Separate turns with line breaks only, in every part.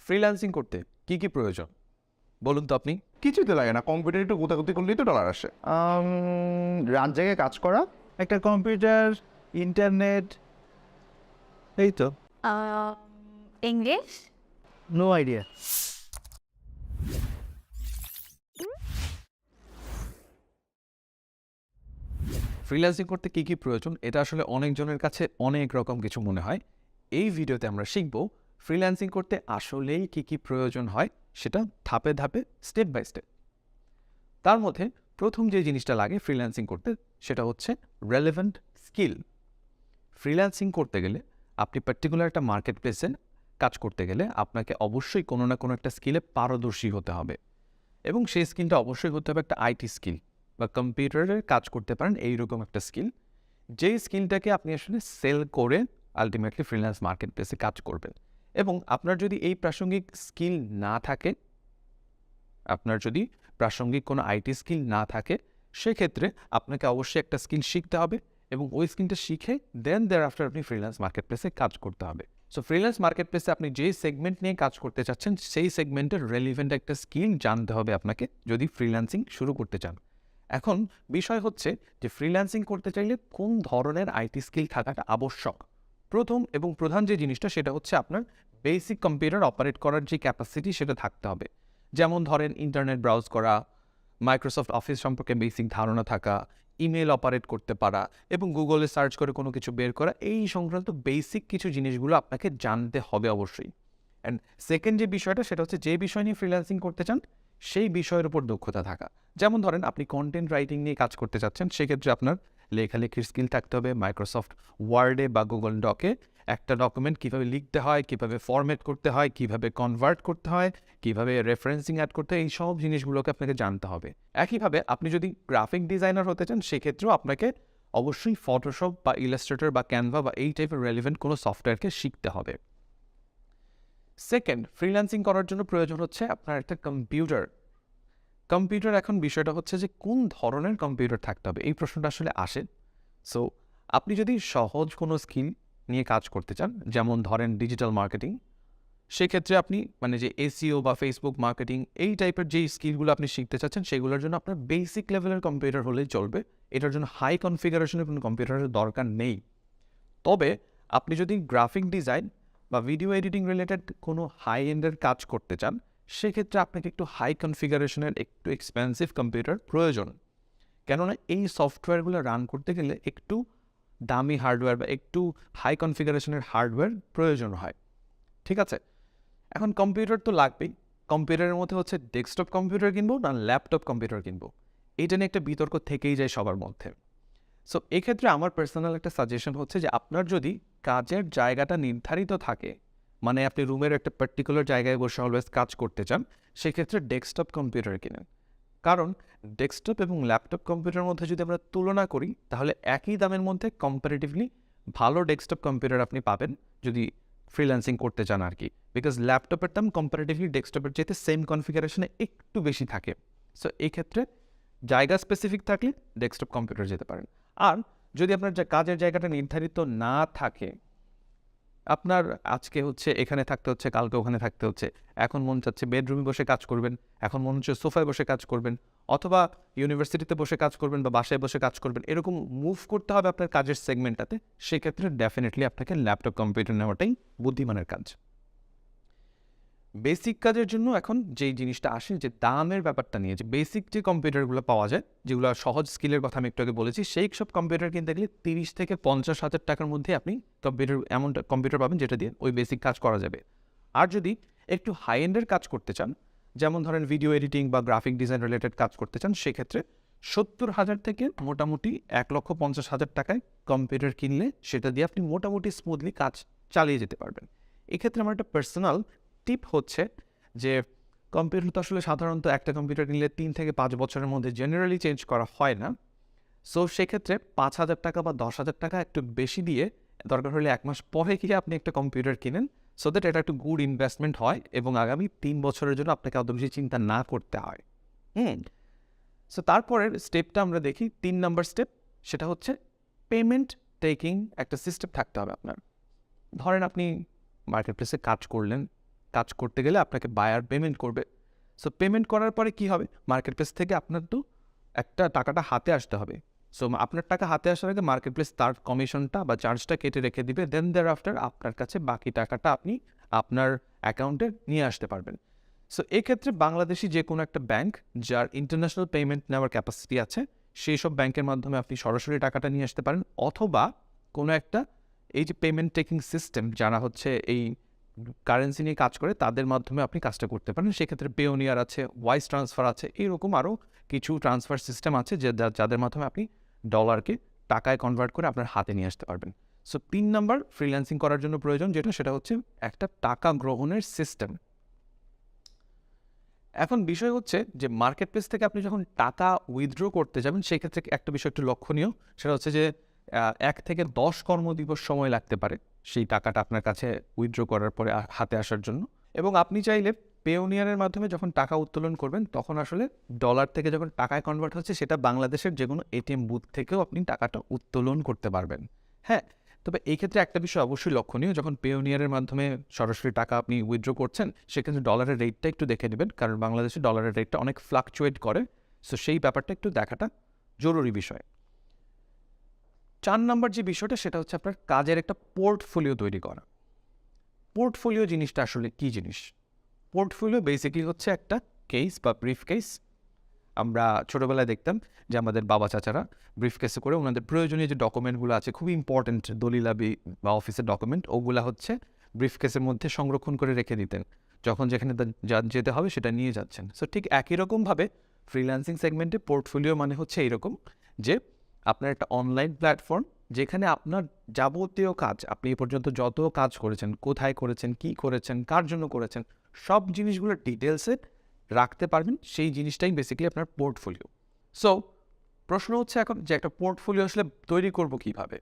Freelancing করতে কি কি প্রয়োজন বলুন তো আপনি?
কিছুতে লাগে না, কম্পিউটার একটু গোতাগুতি করলেই তো ডলার আসে। রাত জায়গায় কাজ করা,
একটা কম্পিউটার, ইন্টারনেট, এই তো।
ইংলিশ।
No idea.
ফ্রিল্যান্সিং করতে কি কি প্রয়োজন এটা আসলে অনেকজনের কাছে অনেক রকম কিছু মনে হয়। এই ভিডিওতে আমরা শিখব ফ্রিল্যান্সিং করতে আসলেই কি কি প্রয়োজন হয় সেটা ধাপে ধাপে স্টেপ বাই স্টেপ। তার মধ্যে প্রথম যে জিনিসটা লাগে ফ্রিল্যান্সিং করতে সেটা হচ্ছে রেলেভেন্ট স্কিল। ফ্রিল্যান্সিং করতে গেলে আপনি পার্টিকুলার একটা মার্কেট প্লেসে কাজ করতে গেলে আপনাকে অবশ্যই কোনো না কোনো একটা স্কিলে পারদর্শী হতে হবে এবং সেই স্কিলটা অবশ্যই হতে হবে একটা আইটি স্কিল বা কম্পিউটারে কাজ করতে পারেন এইরকম একটা স্কিল, যেই স্কিলটাকে আপনি আসলে সেল করে আলটিমেটলি ফ্রিল্যান্স মার্কেট প্লেসে কাজ করবেন। এবং আপনার যদি এই প্রাসঙ্গিক স্কিল না থাকে, আপনার যদি প্রাসঙ্গিক কোনো আইটি স্কিল না থাকে, সেক্ষেত্রে আপনাকে অবশ্যই একটা স্কিল শিখতে হবে এবং ওই স্কিলটা শিখে দেন আফটার আপনি ফ্রিল্যান্স মার্কেট প্লেসে কাজ করতে হবে। সো ফ্রিল্যান্স মার্কেট প্লেসে আপনি যেই সেগমেন্ট নিয়ে কাজ করতে চাচ্ছেন সেই সেগমেন্টের রেলিভেন্ট একটা স্কিল জানতে হবে আপনাকে যদি ফ্রিল্যান্সিং শুরু করতে চান। এখন বিষয় হচ্ছে যে ফ্রিল্যান্সিং করতে চাইলে কোন ধরনের আইটি স্কিল থাকাটা আবশ্যক। প্রথম এবং প্রধান যে জিনিসটা সেটা হচ্ছে আপনার বেসিক কম্পিউটার অপারেট করার যে ক্যাপাসিটি সেটা থাকতে হবে। যেমন ধরেন ইন্টারনেট ব্রাউজ করা, মাইক্রোসফট অফিস সম্পর্কে বেসিক ধারণা থাকা, ইমেল অপারেট করতে পারা এবং গুগলে সার্চ করে কোনো কিছু বের করা, এই সংক্রান্ত বেসিক কিছু জিনিসগুলো আপনাকে জানতে হবে অবশ্যই। অ্যান্ড সেকেন্ড যে বিষয়টা সেটা হচ্ছে যে বিষয় নিয়ে ফ্রিল্যান্সিং করতে চান সেই বিষয়ের উপর দক্ষতা থাকা। যেমন ধরেন আপনি কন্টেন্ট রাইটিং নিয়ে কাজ করতে চাচ্ছেন, সেক্ষেত্রে আপনার লেখালেখির স্কিল থাকতে হবে। মাইক্রোসফট ওয়ার্ডে বা গুগল ডকে একটা ডকুমেন্ট কীভাবে লিখতে হয়, কীভাবে ফরম্যাট করতে হয়, কীভাবে কনভার্ট করতে হয়, কীভাবে রেফারেন্সিং অ্যাড করতে হয়, এই সব জিনিসগুলোকে আপনাকে জানতে হবে। একইভাবে আপনি যদি গ্রাফিক ডিজাইনার হতে চান সেক্ষেত্রেও আপনাকে অবশ্যই ফটোশপ বা ইলাস্ট্রেটর বা ক্যানভা বা এই টাইপের রেলিভেন্ট কোনো সফটওয়্যারকে শিখতে হবে। সেকেন্ড, ফ্রিল্যান্সিং করার জন্য প্রয়োজন হচ্ছে আপনার একটা কম্পিউটার। কম্পিউটার এখন বিষয়টা হচ্ছে যে কোন ধরনের কম্পিউটার থাকতে হবে, এই প্রশ্নটা আসলে আসে। সো আপনি যদি সহজ কোনো স্কিল নিয়ে কাজ করতে চান, যেমন ধরেন ডিজিটাল মার্কেটিং, সেক্ষেত্রে আপনি মানে যে এসইও বা ফেসবুক মার্কেটিং এই টাইপের যেই স্কিলগুলো আপনি শিখতে চাচ্ছেন সেগুলোর জন্য আপনার বেসিক লেভেলের কম্পিউটার হলেই চলবে। এটার জন্য হাই কনফিগারেশনের কোনো কম্পিউটারের দরকার নেই। তবে আপনি যদি গ্রাফিক ডিজাইন বা ভিডিও এডিটিং রিলেটেড কোনো হাই এন্ডের কাজ করতে চান সেক্ষেত্রে আপনাকে একটু হাই কনফিগারেশনের একটু এক্সপেন্সিভ কম্পিউটার প্রয়োজন। কেননা এই সফটওয়্যারগুলো রান করতে গেলে একটু দামি হার্ডওয়্যার বা একটু হাই কনফিগারেশনের হার্ডওয়্যার প্রয়োজন হয়। ঠিক আছে, এখন কম্পিউটার তো লাগবেই। কম্পিউটারের মধ্যে হচ্ছে ডেস্কটপ কম্পিউটার কিনবো না ল্যাপটপ কম্পিউটার কিনবো, এইটা নিয়ে একটা বিতর্ক থেকেই যায় সবার মধ্যে। সো এক্ষেত্রে আমার পার্সোনাল একটা সাজেশন হচ্ছে যে আপনার যদি কাজের জায়গাটা নির্ধারিত থাকে, মানে আপনি রুমের একটা পার্টিকুলার জায়গায় বসে অলওয়েজ কাজ করতে চান, সেক্ষেত্রে ডেস্কটপ কম্পিউটার কিনেন। কারণ ডেস্কটপ এবং ল্যাপটপ কম্পিউটারের মধ্যে যদি আমরা তুলনা করি তাহলে একই দামের মধ্যে কম্পারেটিভলি ভালো ডেস্কটপ কম্পিউটার আপনি পাবেন যদি ফ্রিল্যান্সিং করতে চান আর কি। বিকজ ল্যাপটপের দাম কম্পারেটিভলি ডেস্কটপের চাইতে সেম কনফিগারেশনে একটু বেশি থাকে। সো এই ক্ষেত্রে জায়গা স্পেসিফিক থাকলে ডেস্কটপ কম্পিউটার যেতে পারেন। আর যদি আপনার কাজের জায়গাটা নির্ধারিত না থাকে, আপনার আজকে হচ্ছে এখানে থাকতে হচ্ছে, কালকে ওখানে থাকতে হচ্ছে, এখন মন চাচ্ছে বেডরুমে বসে কাজ করবেন, এখন মন হচ্ছে সোফায় বসে কাজ করবেন, অথবা ইউনিভার্সিটিতে বসে কাজ করবেন বা বাসায় বসে কাজ করবেন, এরকম মুভ করতে হবে আপনার কাজের সেগমেন্টটাতে, সেক্ষেত্রে ডেফিনেটলি আপনাকে ল্যাপটপ কম্পিউটার নেওয়াটাই বুদ্ধিমানের কাজ। বেসিক কাজের জন্য এখন যেই জিনিসটা আসে যে দামের ব্যাপারটা নিয়ে, যে বেসিক যে কম্পিউটারগুলো পাওয়া যায় যেগুলো সহজ স্কিলের কথা আমি একটু আগে বলেছি, সেই সব কম্পিউটার কিনতে গেলে 30 থেকে 50,000 টাকার মধ্যে আপনি এমন কম্পিউটার পাবেন যেটা দিয়ে ওই বেসিক কাজ করা যাবে। আর যদি একটু হাই এন্ডের কাজ করতে চান, যেমন ধরেন ভিডিও এডিটিং বা গ্রাফিক ডিজাইন রিলেটেড কাজ করতে চান, সেক্ষেত্রে 70,000 থেকে মোটামুটি 1,50,000 টাকায় কম্পিউটার কিনলে সেটা দিয়ে আপনি মোটামুটি স্মুথলি কাজ চালিয়ে যেতে পারবেন। এক্ষেত্রে আমার একটা পার্সোনাল টিপ হচ্ছে যে কম্পিউটার তো আসলে সাধারণত একটা কম্পিউটার কিনলে 3 থেকে 5 বছরের মধ্যে জেনারেলি চেঞ্জ করা হয় না। সো সেক্ষেত্রে 5,000 টাকা বা 10,000 টাকা একটু বেশি দিয়ে দরকার হলে 1 মাস পরে গিয়ে আপনি একটা কম্পিউটার কিনেন, সো দ্যাট এটা একটু গুড ইনভেস্টমেন্ট হয় এবং আগামী 3 বছরের জন্য আপনাকে অত বেশি চিন্তা না করতে হয়। সো তারপরের স্টেপটা আমরা দেখি, 3 নম্বর স্টেপ, সেটা হচ্ছে পেমেন্ট টেকিং একটা সিস্টেম থাকতে হবে আপনার। ধরেন আপনি মার্কেট প্লেসে কাজ করলেন, কাজ করতে গেলে আপনাকে বায়ার পেমেন্ট করবে। সো পেমেন্ট করার পরে কি হবে, মার্কেট প্লেস থেকে আপনার তো একটা টাকাটা হাতে আসতে হবে। সো আপনার টাকা হাতে আসার আগে মার্কেট প্লেস তার কমিশনটা বা চার্জটা কেটে রেখে দিবে, দেন দেয়ার আফটার আপনার কাছে বাকি টাকাটা আপনি আপনার অ্যাকাউন্টে নিয়ে আসতে পারবেন। সো এক্ষেত্রে বাংলাদেশি যে কোনো একটা ব্যাংক যার ইন্টারন্যাশনাল পেমেন্ট নেওয়ার ক্যাপাসিটি আছে সেই সব ব্যাংকের মাধ্যমে আপনি সরাসরি টাকাটা নিয়ে আসতে পারেন, অথবা কোনো একটা এই যে পেমেন্ট টেকিং সিস্টেম যারা হচ্ছে এই কারেন্সি নিয়ে কাজ করে তাদের মাধ্যমে আপনি কাজটা করতে পারেন। সেক্ষেত্রে পেওনিয়ার আছে, ওয়াইস ট্রান্সফার আছে, এইরকম আরও কিছু ট্রান্সফার সিস্টেম আছে যাদের মাধ্যমে আপনি ডলারকে টাকায় কনভার্ট করে আপনার হাতে নিয়ে আসতে পারবেন। সো 3 নাম্বার ফ্রিল্যান্সিং করার জন্য প্রয়োজন যেটা, সেটা হচ্ছে একটা টাকা গ্রহণের সিস্টেম। এখন বিষয় হচ্ছে যে মার্কেট প্লেস থেকে আপনি যখন টাকা উইথড্র করতে যাবেন সেক্ষেত্রে একটা বিষয় একটু লক্ষণীয়, সেটা হচ্ছে যে 1 থেকে 10 কর্মদিবস সময় লাগতে পারে সেই টাকাটা আপনার কাছে উইথড্র করার পরে হাতে আসার জন্য। এবং আপনি চাইলে পেওনিয়ারের মাধ্যমে যখন টাকা উত্তোলন করবেন তখন আসলে ডলার থেকে যখন টাকায় কনভার্ট হচ্ছে সেটা বাংলাদেশের যে কোনো এটিএম বুথ থেকেও আপনি টাকাটা উত্তোলন করতে পারবেন। হ্যাঁ, তবে এই ক্ষেত্রে একটা বিষয় অবশ্যই লক্ষণীয়, যখন পেওনিয়ারের মাধ্যমে সরাসরি টাকা আপনি উইথড্র করছেন সেক্ষেত্রে ডলারের রেটটা একটু দেখে নেবেন, কারণ বাংলাদেশে ডলারের রেটটা অনেক ফ্লাকচুয়েট করে। সো সেই ব্যাপারটা একটু দেখাটা জরুরি বিষয়। 4 নাম্বার যে বিষয়টা সেটা হচ্ছে আপনার কাজের একটা পোর্টফোলিও তৈরি করা। পোর্টফোলিও জিনিসটা আসলে কী জিনিস? পোর্টফোলিও বেসিক্যালি হচ্ছে একটা কেস বা ব্রিফ কেস। আমরা ছোটোবেলায় দেখতাম যে আমাদের বাবা চাচারা ব্রিফ কেসে করে ওনাদের প্রয়োজনীয় যে ডকুমেন্টগুলো আছে, খুবই ইম্পর্ট্যান্ট দলিলাবি বা অফিসের ডকুমেন্ট, ওগুলা হচ্ছে ব্রিফ কেসের মধ্যে সংরক্ষণ করে রেখে দিতেন, যখন যেখানে যেতে হবে সেটা নিয়ে যাচ্ছেন। সো ঠিক একই রকমভাবে ফ্রিল্যান্সিং সেগমেন্টে পোর্টফোলিও মানে হচ্ছে এইরকম যে আপনার একটা অনলাইন প্ল্যাটফর্ম যেখানে আপনার যাবতীয় কাজ, আপনি এ পর্যন্ত যত কাজ করেছেন, কোথায় করেছেন, কী করেছেন, কার জন্য করেছেন, সব জিনিসগুলোর ডিটেলসে রাখতে পারবেন। সেই জিনিসটাই বেসিক্যালি আপনার পোর্টফোলিও। সো প্রশ্ন হচ্ছে এখন যে একটা পোর্টফোলিও আসলে তৈরি করব কীভাবে?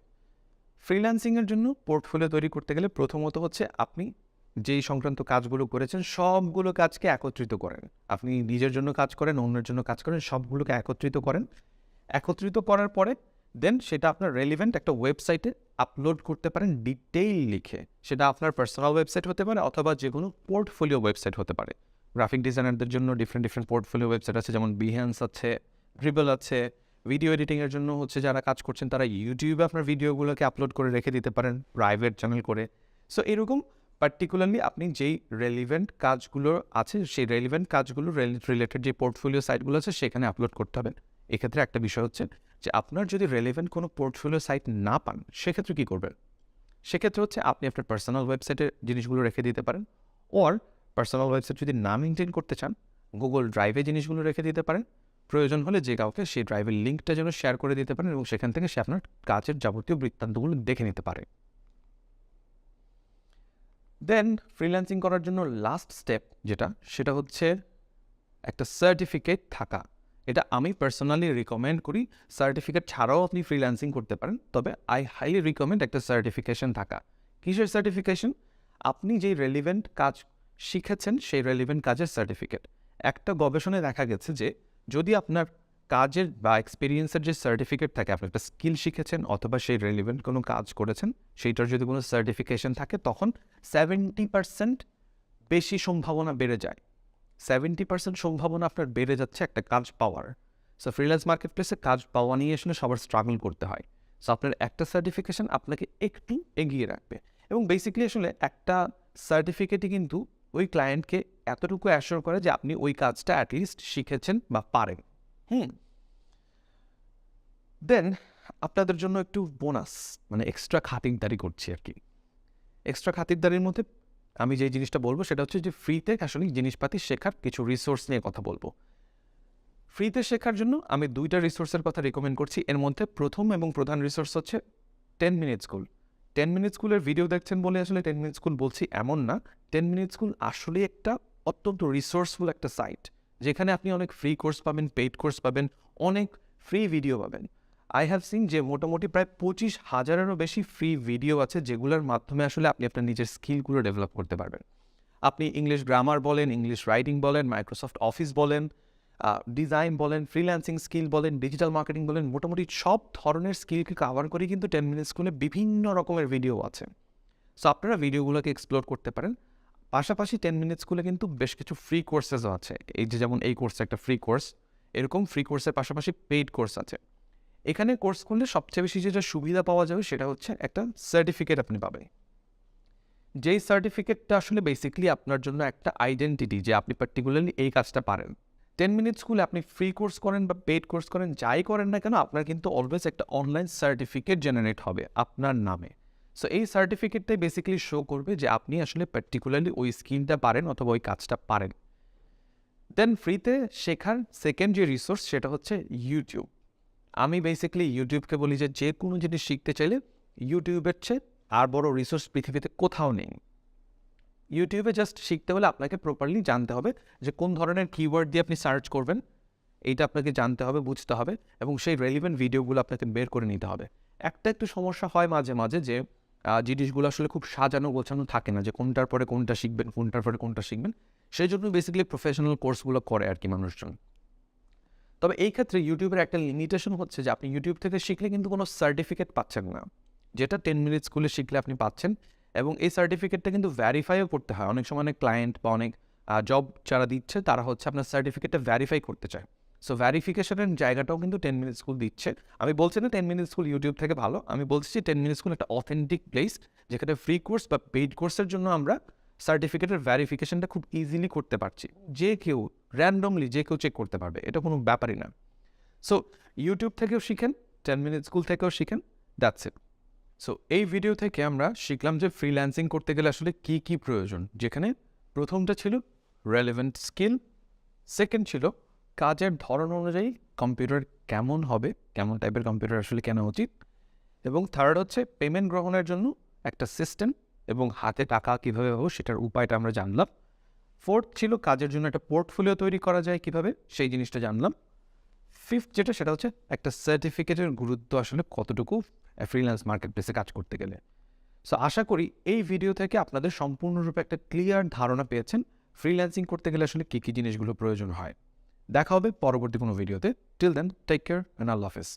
ফ্রিল্যান্সিংয়ের জন্য পোর্টফোলিও তৈরি করতে গেলে প্রথমত হচ্ছে আপনি যেই সংক্রান্ত কাজগুলো করেছেন সবগুলো কাজকে একত্রিত করেন। আপনি নিজের জন্য কাজ করেন, অন্যের জন্য কাজ করেন, সবগুলোকে একত্রিত করেন। একত্রিত করার পরে দেন সেটা আপনার রেলিভেন্ট একটা ওয়েবসাইটে আপলোড করতে পারেন ডিটেইল লিখে। সেটা আপনার পার্সোনাল ওয়েবসাইট হতে পারে অথবা যে কোনো পোর্টফোলিও ওয়েবসাইট হতে পারে। গ্রাফিক ডিজাইনারদের জন্য ডিফারেন্ট পোর্টফোলিও ওয়েবসাইট আছে, যেমন বিহ্যান্স আছে, ড্রিবল আছে। ভিডিও এডিটিংয়ের জন্য হচ্ছে যারা কাজ করছেন তারা ইউটিউবে আপনার ভিডিওগুলোকে আপলোড করে রেখে দিতে পারেন প্রাইভেট চ্যানেল করে। সো এরকম পার্টিকুলারলি আপনি যেই রেলিভেন্ট কাজগুলো আছে সেই রেলিভেন্ট কাজগুলো রিলেটেড যে পোর্টফোলিও সাইটগুলো আছে সেখানে আপলোড করতে হবে। এক্ষেত্রে একটা বিষয় হচ্ছে যে আপনার যদি রেলেভেন্ট কোনো পোর্টফোলিও সাইট না পান সেক্ষেত্রে কী করবেন? সেক্ষেত্রে হচ্ছে আপনি আপনার পার্সোনাল ওয়েবসাইটে জিনিসগুলো রেখে দিতে পারেন, ওর পার্সোনাল ওয়েবসাইট যদি না মেনটেন করতে চান গুগল ড্রাইভে জিনিসগুলো রেখে দিতে পারেন। প্রয়োজন হলে যে কাউকে সেই ড্রাইভের লিঙ্কটা যেন শেয়ার করে দিতে পারেন এবং সেখান থেকে সে আপনার কাজের যাবতীয় বৃত্তান্তগুলো দেখে নিতে পারে। দেন ফ্রিল্যান্সিং করার জন্য লাস্ট স্টেপ যেটা, সেটা হচ্ছে একটা সার্টিফিকেট থাকা। এটা আমি পার্সোনালি রিকমেন্ড করি। সার্টিফিকেট ছাড়াও আপনি ফ্রিল্যান্সিং করতে পারেন, তবে আই হাইলি রিকমেন্ড একটা সার্টিফিকেশন থাকা। কিসের সার্টিফিকেশন? আপনি যেই রেলিভেন্ট কাজ শিখেছেন সেই রেলিভেন্ট কাজের সার্টিফিকেট। একটা গবেষণায় দেখা গেছে যে যদি আপনার কাজের বা এক্সপিরিয়েন্সের যে সার্টিফিকেট থাকে, আপনি একটা স্কিল শিখেছেন অথবা সেই রেলিভেন্ট কোনো কাজ করেছেন, সেইটার যদি কোনো সার্টিফিকেশন থাকে তখন 70% বেশি সম্ভাবনা বেড়ে যায়। 70% সম্ভাবনা আপনার বেড়ে যাচ্ছে একটা কাজ পাওয়ার। সো ফ্রিল্যান্স মার্কেট প্লেসে কাজ পাওয়া নিয়ে আসলে সবার স্ট্রাগল করতে হয়। সো আপনার একটা সার্টিফিকেশন আপনাকে একটু এগিয়ে রাখবে এবং বেসিক্যালি আসলে একটা সার্টিফিকেটই কিন্তু ওই ক্লায়েন্টকে এতটুকু অ্যাসিওর করে যে আপনি ওই কাজটা অ্যাটলিস্ট শিখেছেন বা পারেন। দেন আপনাদের জন্য একটু বোনাস, মানে এক্সট্রা খাতিরদারি করছি আর কি। এক্সট্রা খাতিরদারির মধ্যে আমি যে জিনিসটা বলবো সেটা হচ্ছে যে ফ্রিতে আসলে জিনিসপাতি শেখার কিছু রিসোর্স নিয়ে কথা বলবো। ফ্রিতে শেখার জন্য আমি 2টা রিসোর্সের কথা রিকমেন্ড করছি। এর মধ্যে প্রথম এবং প্রধান রিসোর্স হচ্ছে 10 মিনিট স্কুল। 10 মিনিট স্কুলের ভিডিও দেখছেন বলে আসলে 10 মিনিট স্কুল বলছি এমন না। 10 মিনিট স্কুল আসলে একটা অত্যন্ত রিসোর্সফুল একটা সাইট, যেখানে আপনি অনেক ফ্রি কোর্স পাবেন, পেইড কোর্স পাবেন, অনেক ফ্রি ভিডিও পাবেন। আই হ্যাভ সিন যে মোটামুটি প্রায় 25,000-এরও বেশি ফ্রি ভিডিও আছে যেগুলোর মাধ্যমে আসলে আপনি আপনার নিজের স্কিলগুলো ডেভেলপ করতে পারবেন। আপনি ইংলিশ গ্রামার বলেন, ইংলিশ রাইটিং বলেন, মাইক্রোসফট অফিস বলেন, ডিজাইন বলেন, ফ্রিল্যান্সিং স্কিল বলেন, ডিজিটাল মার্কেটিং বলেন, মোটামুটি সব ধরনের স্কিলকে কাভার করে কিন্তু 10 মিনিট স্কুলে বিভিন্ন রকমের ভিডিও আছে। সো আপনারা ভিডিওগুলোকে এক্সপ্লোর করতে পারেন। পাশাপাশি 10 মিনিট স্কুলে কিন্তু বেশ কিছু ফ্রি কোর্সেসও আছে। এই যে যেমন এই কোর্সটা একটা ফ্রি কোর্স, এরকম ফ্রি কোর্সের পাশাপাশি পেইড কোর্স আছে। এখানে কোর্স করলে সবচেয়ে বেশি যেটা সুবিধা পাওয়া যাবে সেটা হচ্ছে একটা সার্টিফিকেট আপনি পাবেন। যেই সার্টিফিকেটটা আসলে বেসিক্যালি আপনার জন্য একটা আইডেন্টিটি যে আপনি পার্টিকুলারলি এই কাজটা পারেন। 10 মিনিট স্কুলে আপনি ফ্রি কোর্স করেন বা পেইড কোর্স করেন, যাই করেন না কেন, আপনার কিন্তু অলওয়েজ একটা অনলাইন সার্টিফিকেট জেনারেট হবে আপনার নামে। সো এই সার্টিফিকেটটাই বেসিক্যালি শো করবে যে আপনি আসলে পার্টিকুলারলি ওই স্কিলটা পারেন অথবা ওই কাজটা পারেন। দেন ফ্রিতে শেখার সেকেন্ড যে রিসোর্স সেটা হচ্ছে ইউটিউব। আমি বেসিক্যালি ইউটিউবকে বলি যে যে কোনো জিনিস শিখতে চাইলে ইউটিউবের চেয়ে আর বড় রিসোর্স পৃথিবীতে কোথাও নেই। ইউটিউবে জাস্ট শিখতে হলে আপনাকে প্রপারলি জানতে হবে যে কোন ধরনের কিওয়ার্ড দিয়ে আপনি সার্চ করবেন, এইটা আপনাকে জানতে হবে, বুঝতে হবে, এবং সেই রেলিভেন্ট ভিডিওগুলো আপনাকে বের করে নিতে হবে। একটা একটু সমস্যা হয় মাঝে মাঝে যে জিনিসগুলো আসলে খুব সাজানো গোছানো থাকে না, যে কোনটার পরে কোনটা শিখবেন, কোনটার পরে কোনটা শিখবেন। সেই জন্য বেসিক্যালি প্রফেশনাল কোর্সগুলো করে আর কি মানুষজন। তবে এই ক্ষেত্রে ইউটিউবের একটা লিমিটেশন হচ্ছে যে আপনি ইউটিউব থেকে শিখলে কিন্তু কোনো সার্টিফিকেট পাচ্ছেন না, যেটা 10 মিনিট স্কুলে শিখলে আপনি পাচ্ছেন। এবং এই সার্টিফিকেটটা কিন্তু ভ্যারিফাইও করতে হয়। অনেক সময় অনেক ক্লায়েন্ট বা অনেক জব যারা দিচ্ছে তারা হচ্ছে আপনার সার্টিফিকেটটা ভ্যারিফাই করতে চায়। সো ভ্যারিফিকেশনের জায়গাটাও কিন্তু 10 মিনিট স্কুল দিচ্ছে। আমি বলছি না 10 মিনিট স্কুল ইউটিউব থেকে ভালো, আমি বলছি 10 মিনিট স্কুল একটা অথেন্টিক প্লেস যেখানে ফ্রি কোর্স বা পেইড কোর্সের জন্য আমরা সার্টিফিকেটের ভ্যারিফিকেশনটা খুব ইজিলি করতে পারছি। যে কেউ র্যান্ডমলি যে কেউ চেক করতে পারবে, এটা কোনো ব্যাপারই না। সো ইউটিউব থেকেও শিখেন, 10 মিনিট স্কুল থেকেও শিখেন, দ্যাটস ইট। সো এই ভিডিও থেকে আমরা শিখলাম যে ফ্রিল্যান্সিং করতে গেলে আসলে কী কী প্রয়োজন, যেখানে প্রথমটা ছিল রেলেভেন্ট স্কিল, সেকেন্ড ছিল কাজের ধরন অনুযায়ী কম্পিউটার কেমন হবে, কেমন টাইপের কম্পিউটার আসলে কেনা উচিত, এবং থার্ড হচ্ছে পেমেন্ট গ্রহণের জন্য একটা সিস্টেম এবং হাতে টাকা কীভাবে পাবো সেটার উপায়টা আমরা জানলাম। ফোর্থ ছিল কাজের জন্য একটা পোর্টফোলিও তৈরি করা যায় কীভাবে, সেই জিনিসটা জানলাম। ফিফথ যেটা সেটা হচ্ছে একটা সার্টিফিকেটের গুরুত্ব আসলে কতটুকু ফ্রিল্যান্স মার্কেট প্লেসে কাজ করতে গেলে। সো আশা করি এই ভিডিও থেকে আপনাদের সম্পূর্ণরূপে একটা ক্লিয়ার ধারণা পেয়েছেন ফ্রিল্যান্সিং করতে গেলে আসলে কী কী জিনিসগুলো প্রয়োজন হয়। দেখা হবে পরবর্তী কোনো ভিডিওতে। Till then take care and আল্লাহ হাফেজ।